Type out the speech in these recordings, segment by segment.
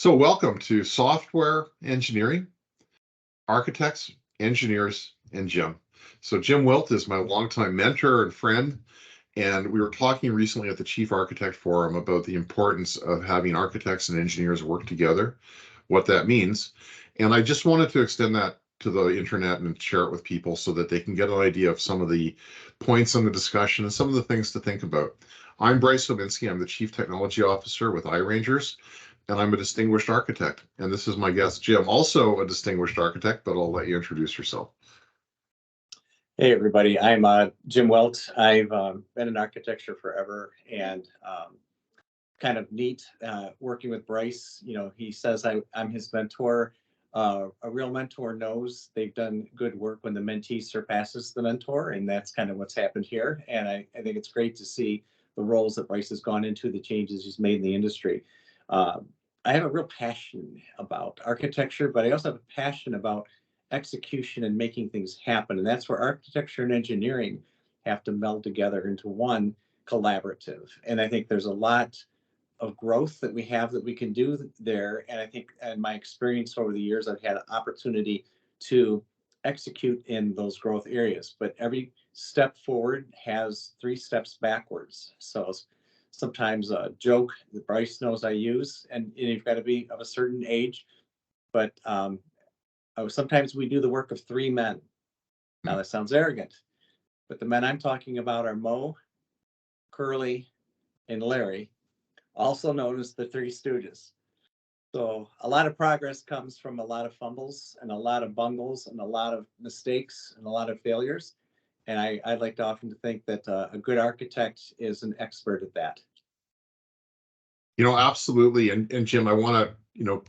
So, welcome to Software Engineering, Architects, Engineers, and Jim. So, Jim Wilt is my longtime mentor and friend, and we were talking recently at the Chief Architect Forum about the importance of having architects and engineers work together, what that means. And I just wanted to extend that to the internet and share it with people so that they can get an idea of some of the points on the discussion and some of the things to think about. I'm Bryce Ominski. I'm the Chief Technology Officer with iRangers, and I'm a distinguished architect. And this is my guest, Jim, also a distinguished architect, but I'll let you introduce yourself. Hey, everybody. I'm Jim Wilt. I've been in architecture forever and kind of neat working with Bryce. You know, he says I'm his mentor. A real mentor knows they've done good work when the mentee surpasses the mentor, and that's kind of what's happened here. And I think it's great to see the roles that Bryce has gone into, the changes he's made in the industry. I have a real passion about architecture, but I also have a passion about execution and making things happen. And that's where architecture and engineering have to meld together into one collaborative. And I think there's a lot of growth that we have that we can do there. And I think in my experience over the years, I've had an opportunity to execute in those growth areas. But every step forward has 3 steps backwards. So sometimes a joke that Bryce knows I use, and you've got to be of a certain age, but sometimes we do the work of 3 men. Now that sounds arrogant, but the men I'm talking about are Mo, Curly, and Larry, also known as the 3 Stooges. So a lot of progress comes from a lot of fumbles and a lot of bungles and a lot of mistakes and a lot of failures. And I like to often think that a good architect is an expert at that. Absolutely. And Jim, I want to,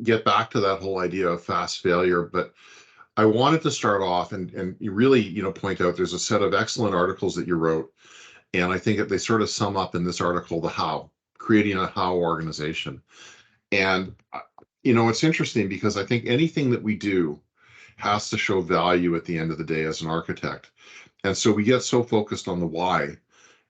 get back to that whole idea of fast failure, but I wanted to start off and you really, point out there's a set of excellent articles that you wrote. And I think that they sort of sum up in this article, the how, creating a how organization. And, it's interesting because I think anything that we do has to show value at the end of the day as an architect. And so we get so focused on the why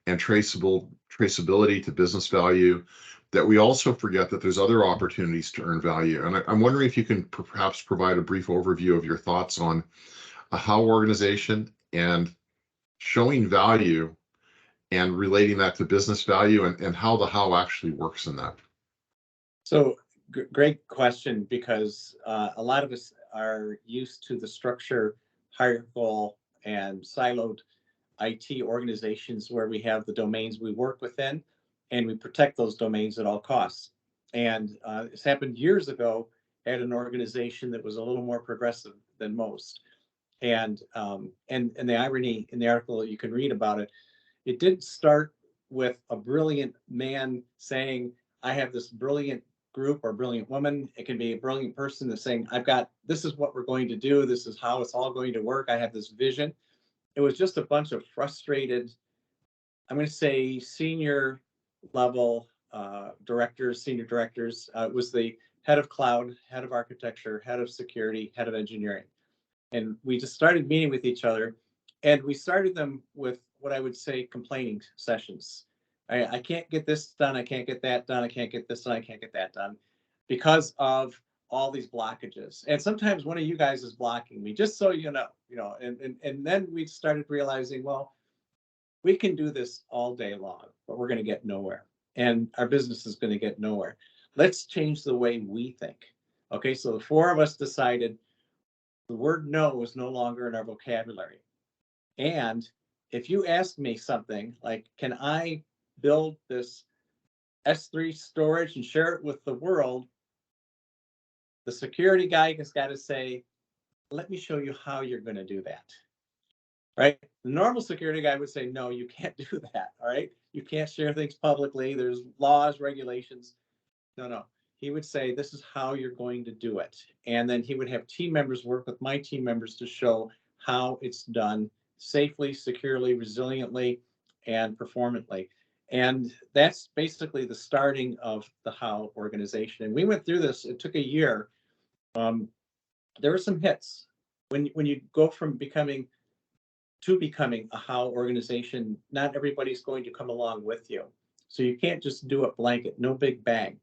and traceability to business value that we also forget that there's other opportunities to earn value. And I'm wondering if you can perhaps provide a brief overview of your thoughts on a how organization and showing value and relating that to business value and how the how actually works in that. So great question, because a lot of us are used to the structure, hierarchical and siloed IT organizations where we have the domains we work within and we protect those domains at all costs. And this happened years ago at an organization that was a little more progressive than most. And the irony in the article, you can read about it, it didn't start with a brilliant man saying, I have this brilliant group or brilliant woman. It can be a brilliant person that's saying, this is what we're going to do. This is how it's all going to work. I have this vision. It was just a bunch of frustrated, I'm going to say senior level directors, senior directors. It was the head of cloud, head of architecture, head of security, head of engineering. And we just started meeting with each other, and we started them with what I would say complaining sessions. I can't get this done. I can't get that done. I can't get this done. I can't get that done because of all these blockages. And sometimes one of you guys is blocking me, just so you know, and then we started realizing, well, we can do this all day long, but we're going to get nowhere. And our business is going to get nowhere. Let's change the way we think. Okay, so the 4 of us decided the word no is no longer in our vocabulary. And if you ask me something like, can I build this S3 storage and share it with the world? The security guy has got to say, let me show you how you're going to do that. Right? The normal security guy would say, no, you can't do that. All right. You can't share things publicly. There's laws, regulations. No. He would say, this is how you're going to do it. And then he would have team members work with my team members to show how it's done safely, securely, resiliently, and performantly. And that's basically the starting of the how organization. And we went through this. It took a year. There were some hits. When you go from becoming a how organization, not everybody's going to come along with you. So you can't just do it blanket, no big bang.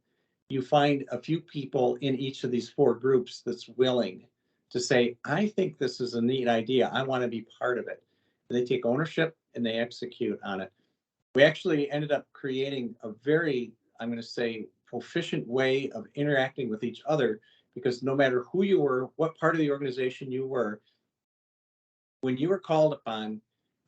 you find a few people in each of these four groups that's willing to say, I think this is a neat idea. I want to be part of it. And they take ownership and they execute on it. We actually ended up creating a very, I'm going to say, proficient way of interacting with each other, because no matter who you were, what part of the organization you were, when you were called upon,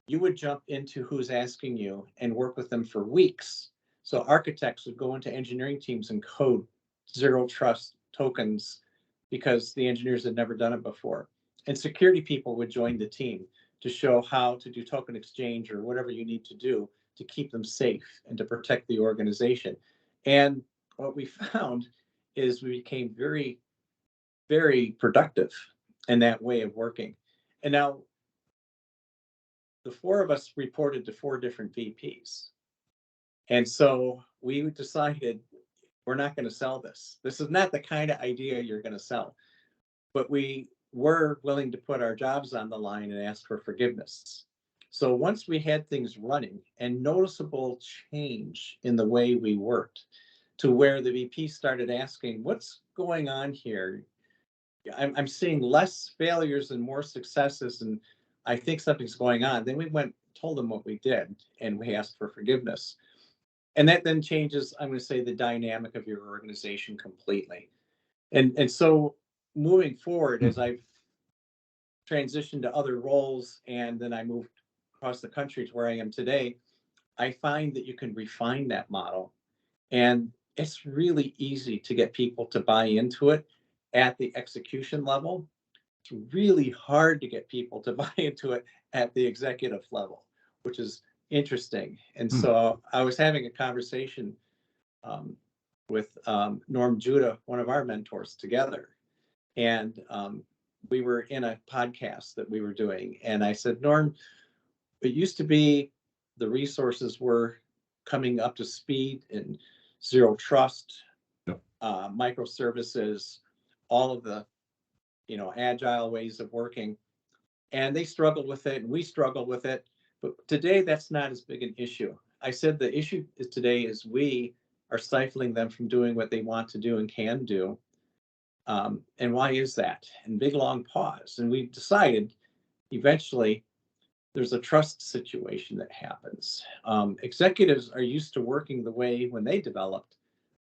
you would jump into who's asking you and work with them for weeks. So architects would go into engineering teams and code zero trust tokens because the engineers had never done it before. And security people would join the team to show how to do token exchange or whatever you need to do to keep them safe and to protect the organization. And what we found is we became very, very productive in that way of working. And now the four of us reported to four different VPs. And so we decided we're not going to sell this. This is not the kind of idea you're going to sell. But we were willing to put our jobs on the line and ask for forgiveness. So once we had things running and noticeable change in the way we worked, to where the VP started asking, what's going on here? I'm seeing less failures and more successes, and I think something's going on. Then we went, told them what we did, and we asked for forgiveness. And that then changes, I'm going to say, the dynamic of your organization completely. And so moving forward, as I've transitioned to other roles and then I moved across the country to where I am today, I find that you can refine that model. And it's really easy to get people to buy into it at the execution level. It's really hard to get people to buy into it at the executive level, which is interesting. And so I was having a conversation with Norm Judah, one of our mentors, together. And we were in a podcast that we were doing. And I said, Norm, it used to be the resources were coming up to speed in zero trust, microservices, all of the, agile ways of working. And they struggled with it and we struggled with it. But today, that's not as big an issue. I said the issue today is we are stifling them from doing what they want to do and can do. And why is that? And big, long pause. And we decided eventually there's a trust situation that happens. Executives are used to working the way when they developed,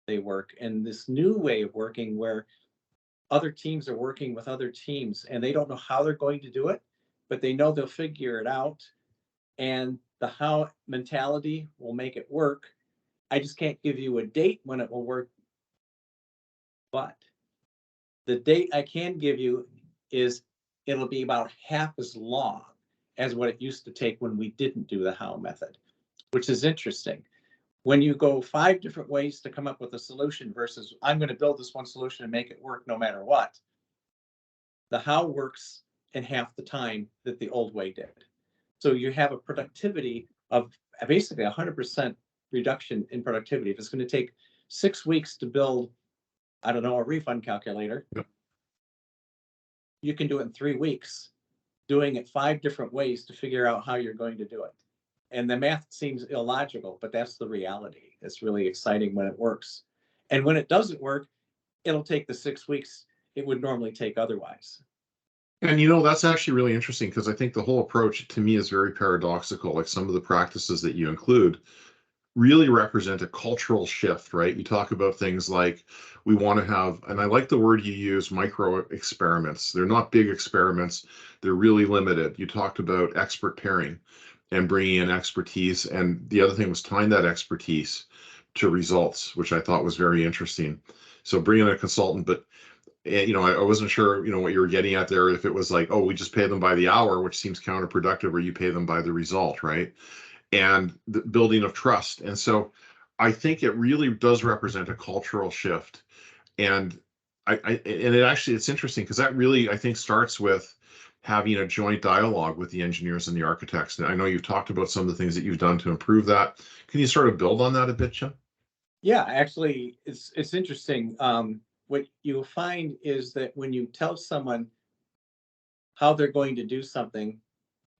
they work. And this new way of working where other teams are working with other teams and they don't know how they're going to do it, but they know they'll figure it out. And the how mentality will make it work. I just can't give you a date when it will work, but the date I can give you is it'll be about half as long as what it used to take when we didn't do the how method, which is interesting. When you go 5 different ways to come up with a solution versus I'm going to build this one solution and make it work no matter what, the how works in half the time that the old way did. So you have a productivity of basically 100% reduction in productivity. If it's going to take 6 weeks to build, I don't know, a refund calculator, you can do it in 3 weeks, doing it 5 different ways to figure out how you're going to do it. And the math seems illogical, but that's the reality. It's really exciting when it works. And when it doesn't work, it'll take the 6 weeks it would normally take otherwise. And that's actually really interesting because I think the whole approach to me is very paradoxical. Like some of the practices that you include really represent a cultural shift, right? You talk about things like we want to have, and I like the word you use, micro experiments. They're not big experiments, they're really limited. You talked about expert pairing and bringing in expertise. And the other thing was tying that expertise to results, which I thought was very interesting. So bring in a consultant, but I wasn't sure, what you were getting at there, if it was like, oh, we just pay them by the hour, which seems counterproductive, or you pay them by the result, right? And the building of trust. And so I think it really does represent a cultural shift. And it's interesting because that really, I think, starts with having a joint dialogue with the engineers and the architects. And I know you've talked about some of the things that you've done to improve that. Can you sort of build on that a bit, Jim? Yeah, actually, it's interesting. What you'll find is that when you tell someone how they're going to do something,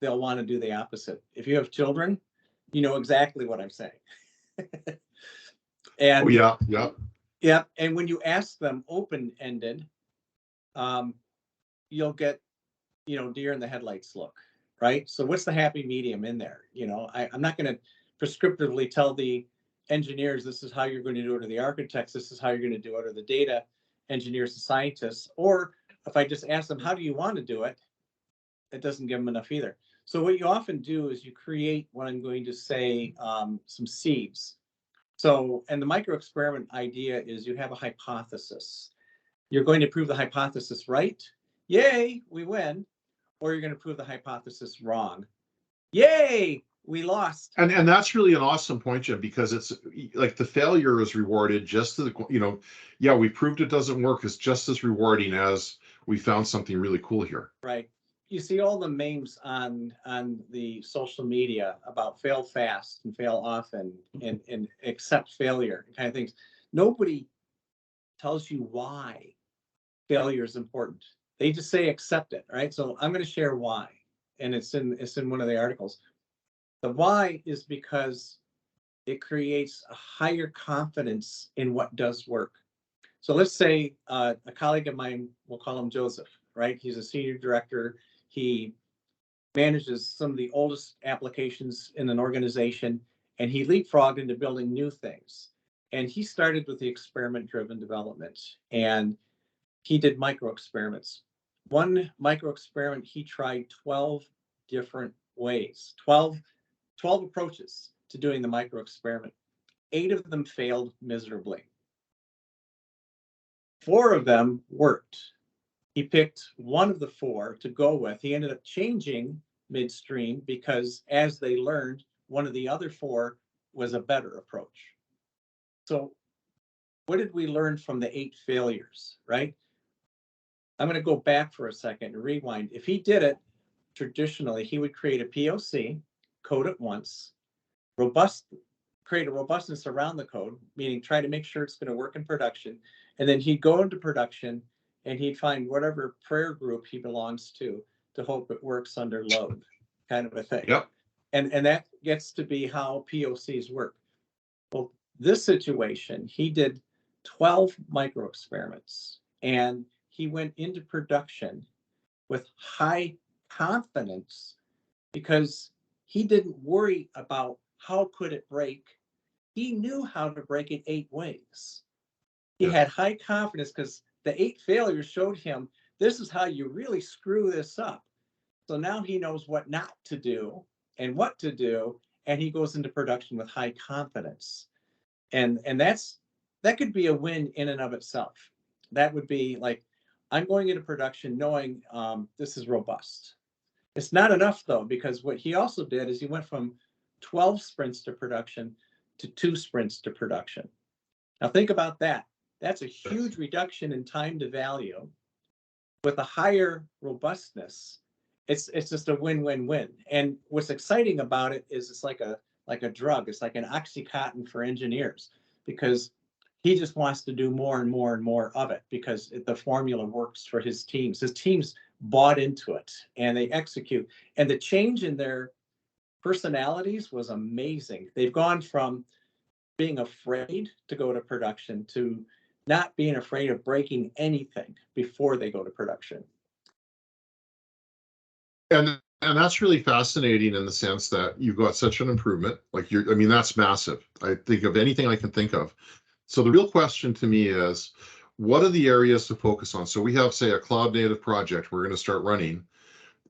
they'll want to do the opposite. If you have children, you know exactly what I'm saying. Oh, And yeah. Yeah, and when you ask them open-ended, um, you'll get, deer in the headlights look, right? So what's the happy medium in there? I'm not going to prescriptively tell the engineers this is how you're going to do it, or the architects this is how you're going to do it, or the data engineers and scientists. Or if I just ask them how do you want to do it, it doesn't give them enough either. So what you often do is you create what I'm going to say, some seeds. So, and the micro experiment idea is you have a hypothesis. You're going to prove the hypothesis right. Yay, we win. Or you're going to prove the hypothesis wrong. Yay, we lost. And that's really an awesome point, Jim, because it's like the failure is rewarded just to the, yeah, we proved it doesn't work. It's just as rewarding as we found something really cool here. Right. You see all the memes on the social media about fail fast and fail often and accept failure kind of things. Nobody tells you why failure is important. They just say accept it, right? So I'm going to share why, and it's in one of the articles. The why is because it creates a higher confidence in what does work. So let's say a colleague of mine, we'll call him Joseph, right? He's a senior director. He manages some of the oldest applications in an organization, and he leapfrogged into building new things. And he started with the experiment-driven development, and he did micro experiments. One micro experiment, he tried 12 different ways, 12 approaches to doing the micro experiment. 8 of them failed miserably. 4 of them worked. He picked one of the 4 to go with. He ended up changing midstream because as they learned, one of the other 4 was a better approach. So what did we learn from the 8 failures, right? I'm going to go back for a second and rewind. If he did it traditionally, he would create a POC, code it once, create a robustness around the code, meaning try to make sure it's going to work in production. And then he'd go into production and he'd find whatever prayer group he belongs to hope it works under load, kind of a thing. Yep. And that gets to be how POCs work. Well, this situation, he did 12 micro experiments and he went into production with high confidence because he didn't worry about how could it break. He knew how to break it 8 ways. He had high confidence because the 8 failures showed him this is how you really screw this up. So now he knows what not to do and what to do, and he goes into production with high confidence. And that could be a win in and of itself. That would be like, I'm going into production knowing this is robust. It's not enough though, because what he also did is he went from 12 sprints to production to 2 sprints to production. Now think about that. That's a huge reduction in time to value with a higher robustness. It's just a win-win-win. And what's exciting about it is it's like a drug. It's like an Oxycontin for engineers because he just wants to do more and more and more of it because the formula works for his teams. His teams bought into it and they execute. And the change in their personalities was amazing. They've gone from being afraid to go to production to not being afraid of breaking anything before they go to production. And that's really fascinating in the sense that you've got such an improvement. Like I mean, that's massive. I think of anything I can think of. So the real question to me is, what are the areas to focus on? So we have, say, a cloud native project we're going to start running.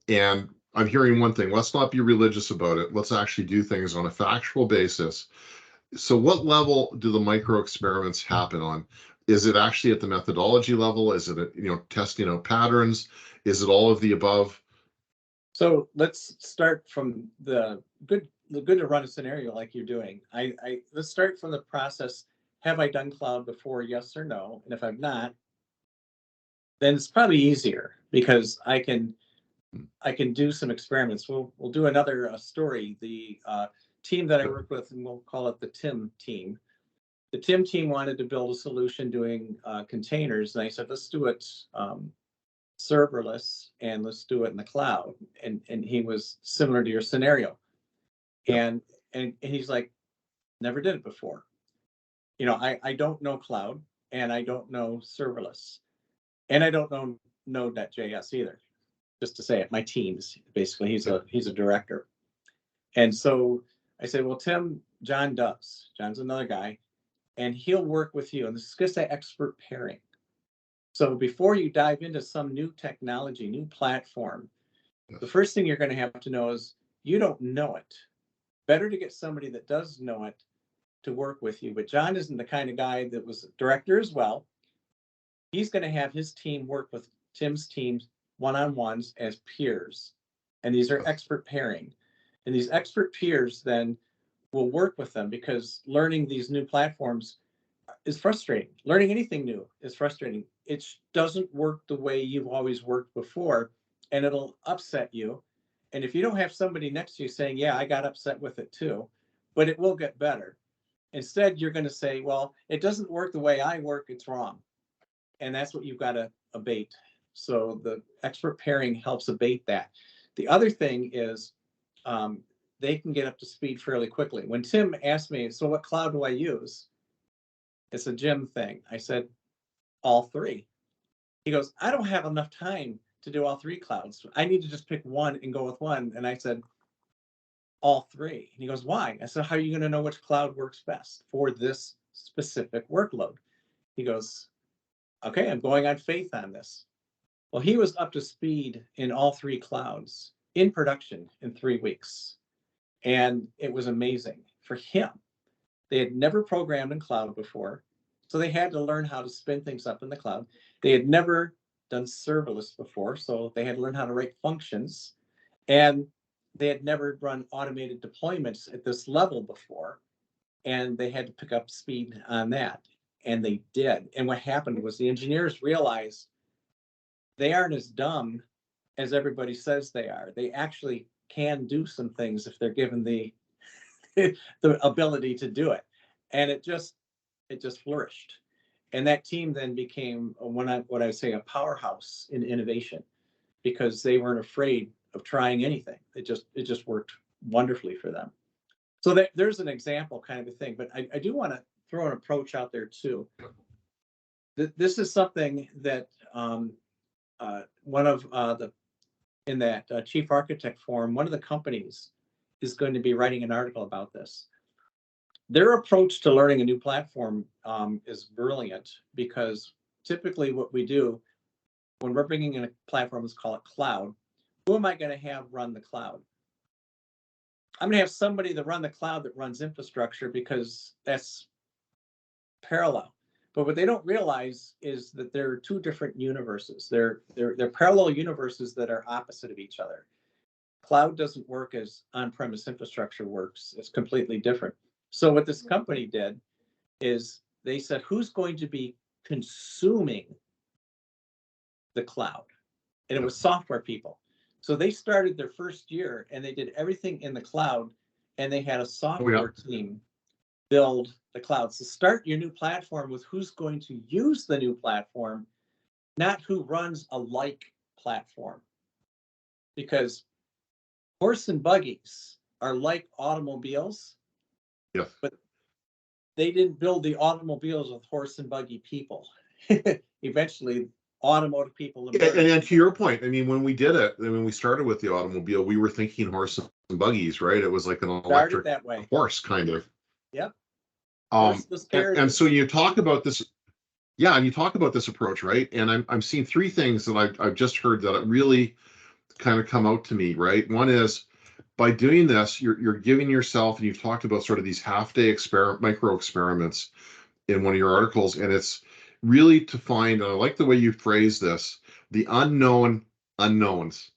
And I'm hearing one thing, let's not be religious about it. Let's actually do things on a factual basis. So what level do the micro experiments happen on? Is it actually at the methodology level? Is it, testing out patterns? Is it all of the above? So let's start from the good to run a scenario like you're doing. Let's start from the process. Have I done cloud before? Yes or no? And if I've not, then it's probably easier because I can do some experiments. We'll do another story. The team that I work with, and we'll call it the TIM team. The TIM team wanted to build a solution doing containers, and I said, let's do it serverless and let's do it in the cloud. And he was similar to your scenario. And he's like, never did it before. I don't know cloud. and I don't know serverless, and I don't know Node.js either. Just to say it, my team's basically he's a director, and so I said, well, Tim, John does. John's another guy, and he'll work with you. And this is just that expert pairing. So before you dive into some new technology, new platform, the first thing you're going to have to know is you don't know it. Better to get somebody that does know it to work with you. But John isn't the kind of guy that was director as well. He's going to have his team work with Tim's teams one-on-ones as peers. And these are expert pairing. And these expert peers then will work with them, because learning these new platforms is frustrating. Learning anything new is frustrating. It doesn't work the way you've always worked before, and it'll upset you. And if you don't have somebody next to you saying, yeah, I got upset with it too, but it will get better. Instead, you're going to say, well, it doesn't work the way I work, it's wrong. And that's what you've got to abate. So the expert pairing helps abate that. The other thing is they can get up to speed fairly quickly. When Tim asked me, so what cloud do I use? It's a Jim thing. I said, all three. He goes, I don't have enough time to do all three clouds. I need to just pick one and go with one. And I said, all three. And he goes, why? I said, how are you going to know which cloud works best for this specific workload? He goes, okay, I'm going on faith on this. Well, he was up to speed in all three clouds in production in 3 weeks. And it was amazing for him. They had never programmed in cloud before, so they had to learn how to spin things up in the cloud. They had never done serverless before, so they had to learn how to write functions. And they had never run automated deployments at this level before, and they had to pick up speed on that. And they did. And what happened was the engineers realized they aren't as dumb as everybody says they are. They actually can do some things if they're given the ability to do it. And it just flourished. And that team then became what I would say a powerhouse in innovation, because they weren't afraid of trying anything. It just worked wonderfully for them. So there's an example kind of a thing. But I do want to throw an approach out there too. This is something that one of in that chief architect forum, one of the companies is going to be writing an article about this. Their approach to learning a new platform is brilliant, because typically what we do when we're bringing in a platform, let's call it cloud, who am I going to have run the cloud? I'm going to have somebody that run the cloud that runs infrastructure, because that's parallel. But what they don't realize is that there are two different universes. They're parallel universes that are opposite of each other. Cloud doesn't work as on-premise infrastructure works. It's completely different. So what this company did is they said, who's going to be consuming the cloud? And it was software people. So they started their first year and they did everything in the cloud, and they had a software team build the cloud. So start your new platform with who's going to use the new platform, not who runs a like platform. Because horse and buggies are like automobiles, but they didn't build the automobiles with horse and buggy people. Eventually, automotive people. And to your point, I mean, when we did it, when we started with the automobile, we were thinking horse and buggies, right? It was like an electric that way. Horse, kind of. Yep. And so you talk about this, and you talk about this approach, right? And I'm seeing three things that I've just heard that really kind of come out to me, right? One is, by doing this, you're giving yourself, and you've talked about sort of these half-day micro experiments in one of your articles, and it's really to find, and I like the way you phrase this, the unknown unknowns,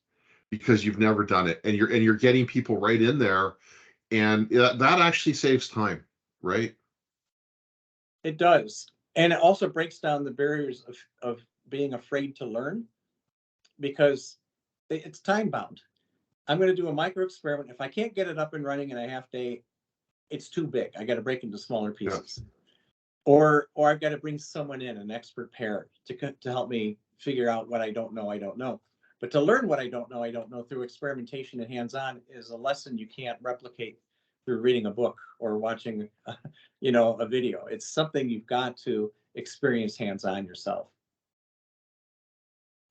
because you've never done it, and you're getting people right in there, and that actually saves time, right? It does. And it also breaks down the barriers of being afraid to learn, because it's time bound. I'm going to do a micro experiment. If I can't get it up and running in a half day, it's too big. I got to break into smaller pieces. Or I've got to bring someone in, an expert pair, to help me figure out what I don't know. But to learn what I don't know through experimentation and hands-on is a lesson you can't replicate through reading a book or watching, a video. It's something you've got to experience hands-on yourself.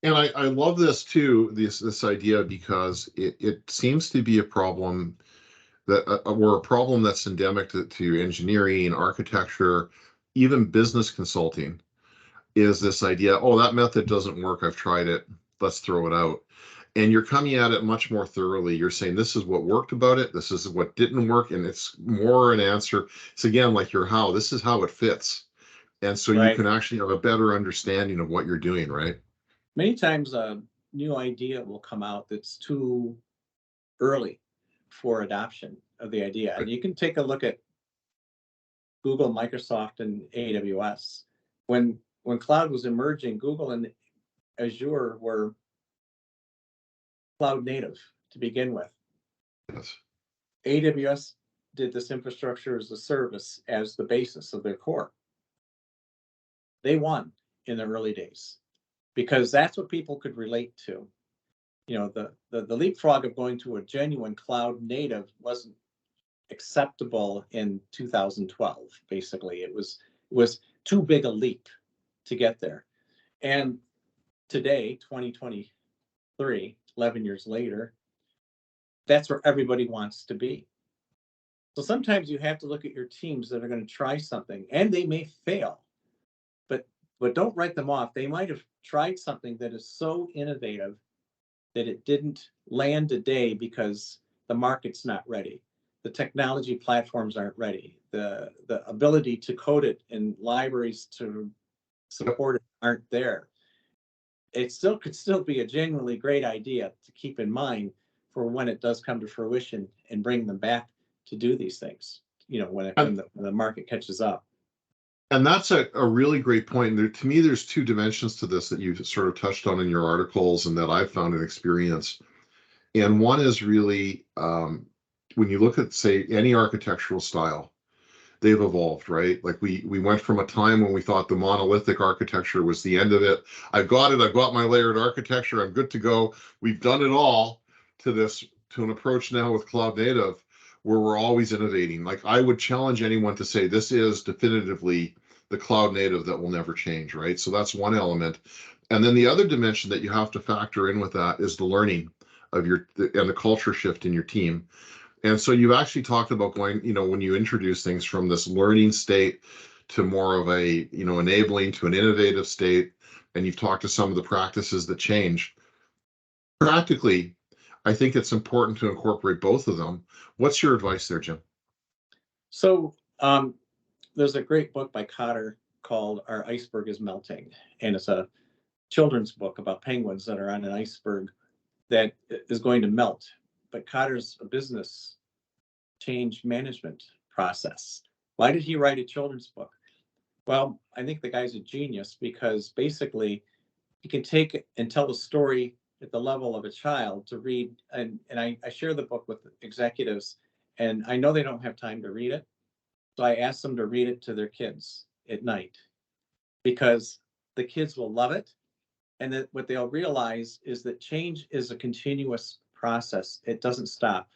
And I love this too, this idea, because it seems to be a problem that or a problem that's endemic to engineering, architecture, even business consulting, is this idea, oh, that method doesn't work, I've tried it, let's throw it out. And you're coming at it much more thoroughly. You're saying this is what worked about it, this is what didn't work, and it's more an answer. It's again like your how, this is how it fits. And so you Right. can actually have a better understanding of what you're doing, right? Many times a new idea will come out that's too early for adoption of the idea. And Right. you can take a look at Google, Microsoft, and AWS. When cloud was emerging, Google and Azure were cloud native to begin with. Yes. AWS did this infrastructure as a service as the basis of their core. They won in the early days because that's what people could relate to. You know, the leapfrog of going to a genuine cloud native wasn't acceptable in 2012. Basically, it was too big a leap to get there. And today, 2023, 11 years later, that's where everybody wants to be. So sometimes you have to look at your teams that are going to try something, and they may fail, but don't write them off. They might have tried something that is so innovative that it didn't land today because the market's not ready. The technology platforms aren't ready. The ability to code it in libraries to support it aren't there. It still could still be a genuinely great idea to keep in mind for when it does come to fruition and bring them back to do these things, you know, when the market catches up. And that's a really great point. And there, to me, there's two dimensions to this that you've sort of touched on in your articles and that I've found in experience. And one is really when you look at, say, any architectural style, they've evolved, right? Like we went from a time when we thought the monolithic architecture was the end of it. I've got it. I've got my layered architecture. I'm good to go. We've done it all, to an approach now with cloud native where we're always innovating. Like I would challenge anyone to say this is definitively the cloud native that will never change, right? So that's one element. And then the other dimension that you have to factor in with that is the learning of and the culture shift in your team. And so you've actually talked about going, when you introduce things from this learning state to more of a, enabling to an innovative state, and you've talked to some of the practices that change. Practically, I think it's important to incorporate both of them. What's your advice there, Jim? So there's a great book by Cotter called Our Iceberg is Melting. And it's a children's book about penguins that are on an iceberg that is going to melt. But Cotter's a business change management process. Why did he write a children's book? Well, I think the guy's a genius because basically he can take and tell a story at the level of a child to read. And I share the book with executives, and I know they don't have time to read it. So I ask them to read it to their kids at night because the kids will love it. And that what they'll realize is that change is a continuous process. It doesn't stop.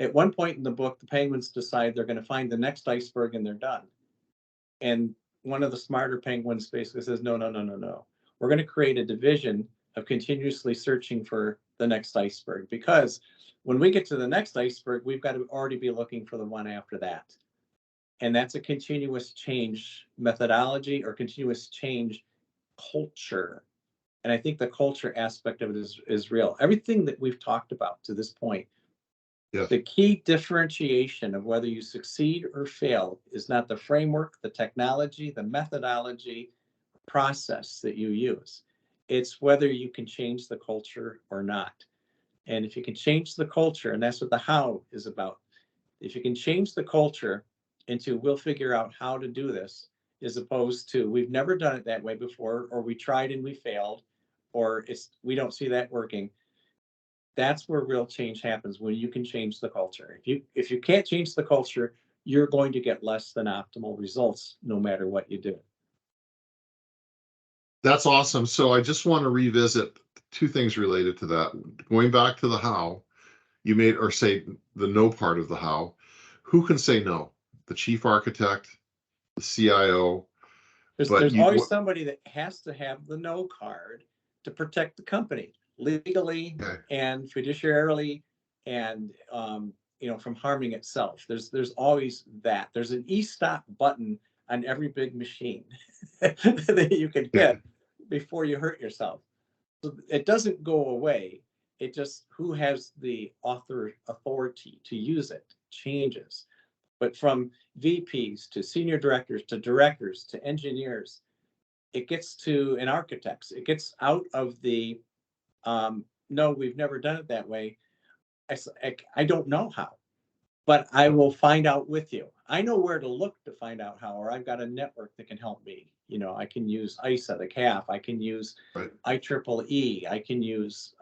At one point in the book, the penguins decide they're going to find the next iceberg and they're done. And one of the smarter penguins basically says, no, no, no, no, no. We're going to create a division of continuously searching for the next iceberg, because when we get to the next iceberg, we've got to already be looking for the one after that. And that's a continuous change methodology or continuous change culture. And I think the culture aspect of it is real. Everything that we've talked about to this point, Yes. the key differentiation of whether you succeed or fail is not the framework, the technology, the methodology, process that you use. It's whether you can change the culture or not. And if you can change the culture, and that's what the how is about, if you can change the culture into we'll figure out how to do this, as opposed to we've never done it that way before, or we tried and we failed, or we don't see that working. That's where real change happens, when you can change the culture. If you can't change the culture, you're going to get less than optimal results no matter what you do. That's awesome. So I just want to revisit two things related to that. Going back to the how, you made, or say the no part of the how. Who can say no? The chief architect, the CIO, but There's always somebody that has to have the no card to protect the company legally okay. and fiduciarily, and from harming itself. There's always that. There's an e-stop button on every big machine that you can hit before you hurt yourself. So it doesn't go away. It just, who has the authority to use it changes. But from VPs to senior directors to engineers, it gets to an architects. It gets out of the no, we've never done it that way. I don't know how, but I will find out with you. I know where to look to find out how, or I've got a network that can help me. I can use ISA, the CAF. I can use Right. IEEE. I can use,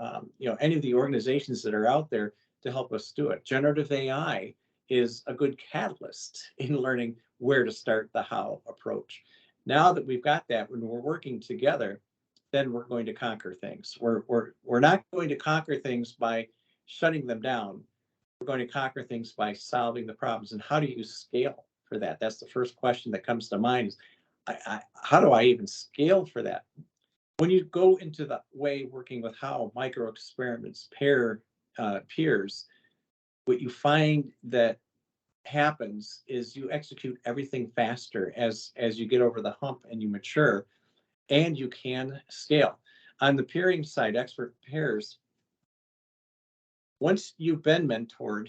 any of the organizations that are out there to help us do it. Generative AI is a good catalyst in learning where to start the how approach. Now that we've got that, when we're working together, then we're going to conquer things. We're not going to conquer things by shutting them down. We're going to conquer things by solving the problems. And how do you scale for that? That's the first question that comes to mind is, how do I even scale for that? When you go into the way working with how micro experiments, peers, what you find that happens is you execute everything faster as you get over the hump and you mature, and you can scale. On the peering side, expert pairs, once you've been mentored,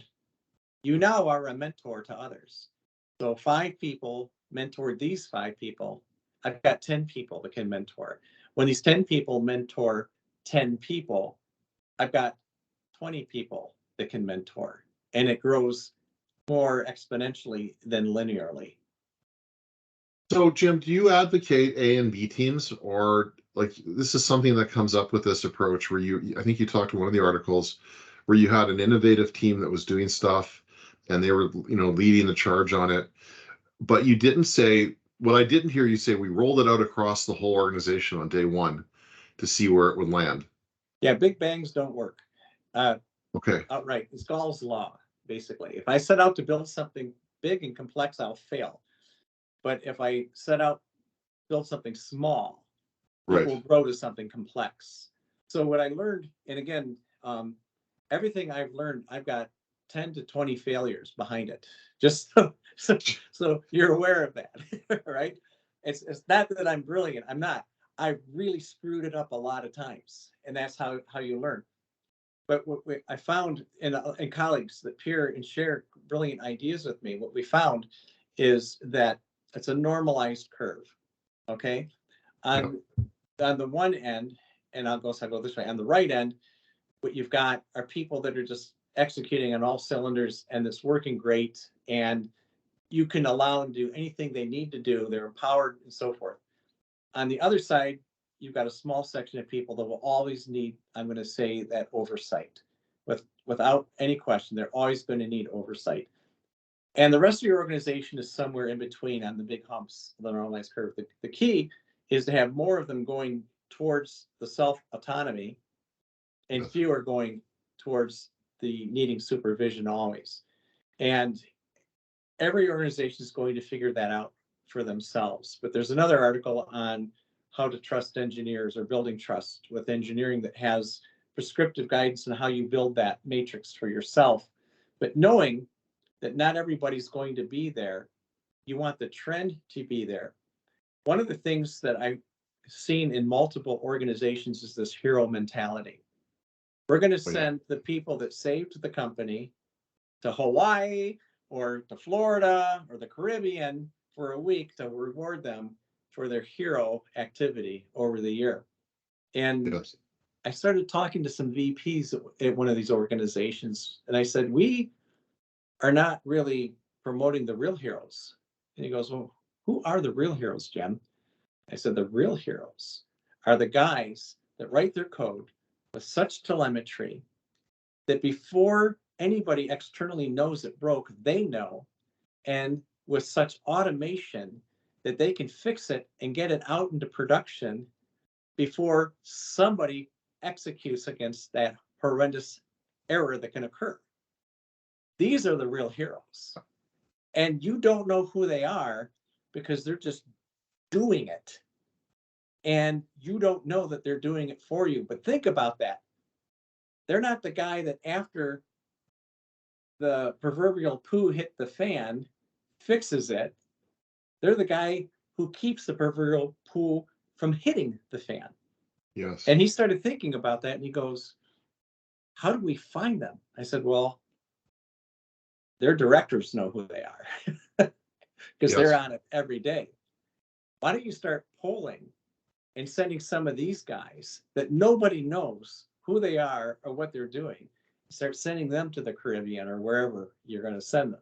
you now are a mentor to others. So 5 people mentored these 5 people. I've got 10 people that can mentor. When these 10 people mentor 10 people, I've got 20 people that can mentor. And it grows more exponentially than linearly. So, Jim, do you advocate A and B teams, or like this is something that comes up with this approach where I think you talked to one of the articles where you had an innovative team that was doing stuff and they were, leading the charge on it. But you didn't say, what I didn't hear you say, we rolled it out across the whole organization on day one to see where it would land. Yeah, big bangs don't work. Okay. Outright, it's Gall's law, basically. If I set out to build something big and complex, I'll fail. But if I set out to build something small, it Right. will grow to something complex. So what I learned, and again, everything I've learned, I've got 10 to 20 failures behind it. Just so you're aware of that, right? It's not that I'm brilliant. I'm not. I really screwed it up a lot of times, and that's how you learn. But what I found in colleagues that peer and share brilliant ideas with me, what we found is that it's a normalized curve. Okay, on the one end, and I'll go this way. On the right end, what you've got are people that are just executing on all cylinders, and it's working great, and you can allow them to do anything they need to do. They're empowered and so forth. On the other side, you've got a small section of people that will always need, I'm going to say, that oversight. Without any question, they're always going to need oversight. And the rest of your organization is somewhere in between on the big humps of the normalized curve. The key is to have more of them going towards the self-autonomy and fewer going towards the needing supervision always. And every organization is going to figure that out for themselves. But there's another article on how to trust engineers, or building trust with engineering, that has prescriptive guidance on how you build that matrix for yourself. But knowing that not everybody's going to be there, you want the trend to be there. One of the things that I've seen in multiple organizations is this hero mentality. We're going to send the people that saved the company to Hawaii or to Florida or the Caribbean for a week to reward them for their hero activity over the year. And I started talking to some VPs at one of these organizations, and I said, we are not really promoting the real heroes. And he goes, well, who are the real heroes, Jim? I said, the real heroes are the guys that write their code with such telemetry that before anybody externally knows it broke, they know, and with such automation that they can fix it and get it out into production before somebody executes against that horrendous error that can occur. These are the real heroes. And you don't know who they are because they're just doing it. And you don't know that they're doing it for you. But think about that. They're not the guy that after the proverbial poo hit the fan fixes it. They're the guy who keeps the proverbial poo from hitting the fan. Yes. And he started thinking about that and he goes, how do we find them? I said, well, their directors know who they are because Yes. they're on it every day. Why don't you start polling and sending some of these guys that nobody knows who they are or what they're doing, start sending them to the Caribbean or wherever you're going to send them.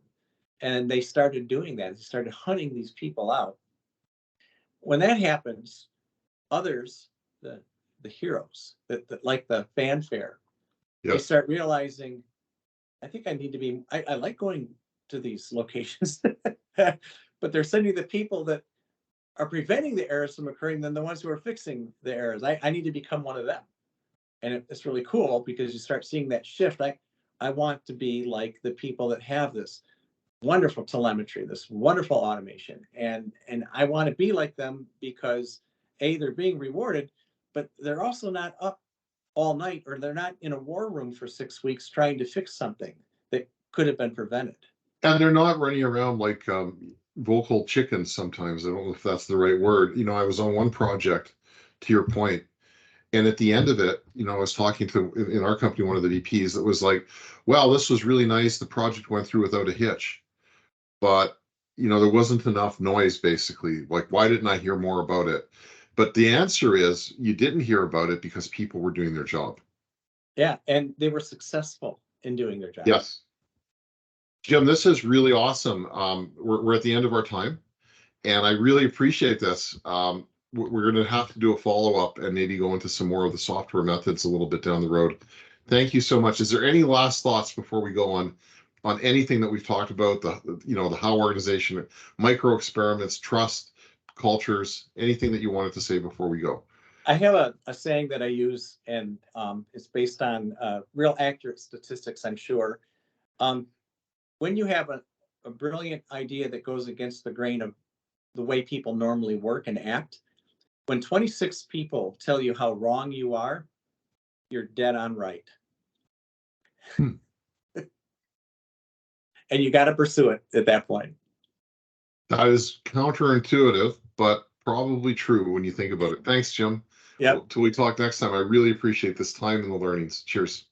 And they started doing that. They started hunting these people out. When that happens, others, the heroes that like the fanfare, they Yes. start realizing, I think I need to be, I like going to these locations, but they're sending the people that are preventing the errors from occurring than the ones who are fixing the errors. I need to become one of them. And it's really cool because you start seeing that shift. I want to be like the people that have this wonderful telemetry, this wonderful automation. And I want to be like them because A, they're being rewarded, but they're also not up all night, or they're not in a war room for 6 weeks trying to fix something that could have been prevented. And they're not running around like vocal chickens sometimes. I don't know if that's the right word. You know, I was on one project, to your point, and at the end of it, you know, I was talking to, in our company, one of the VPs that was like, well, this was really nice. The project went through without a hitch. But, you know, there wasn't enough noise, basically. Like, why didn't I hear more about it? But the answer is you didn't hear about it because people were doing their job. Yeah, and they were successful in doing their job. Yes. Jim, this is really awesome. We're at the end of our time, and I really appreciate this. We're going to have to do a follow-up and maybe go into some more of the software methods a little bit down the road. Thank you so much. Is there any last thoughts before we go on anything that we've talked about, the how organization, micro experiments, trust, cultures, anything that you wanted to say before we go? I have a saying that I use, and it's based on real accurate statistics, I'm sure. When you have a brilliant idea that goes against the grain of the way people normally work and act, when 26 people tell you how wrong you are, you're dead on right. And you got to pursue it at that point. That is counterintuitive, but probably true when you think about it. Thanks, Jim. Yep. Till we talk next time, I really appreciate this time and the learnings. Cheers.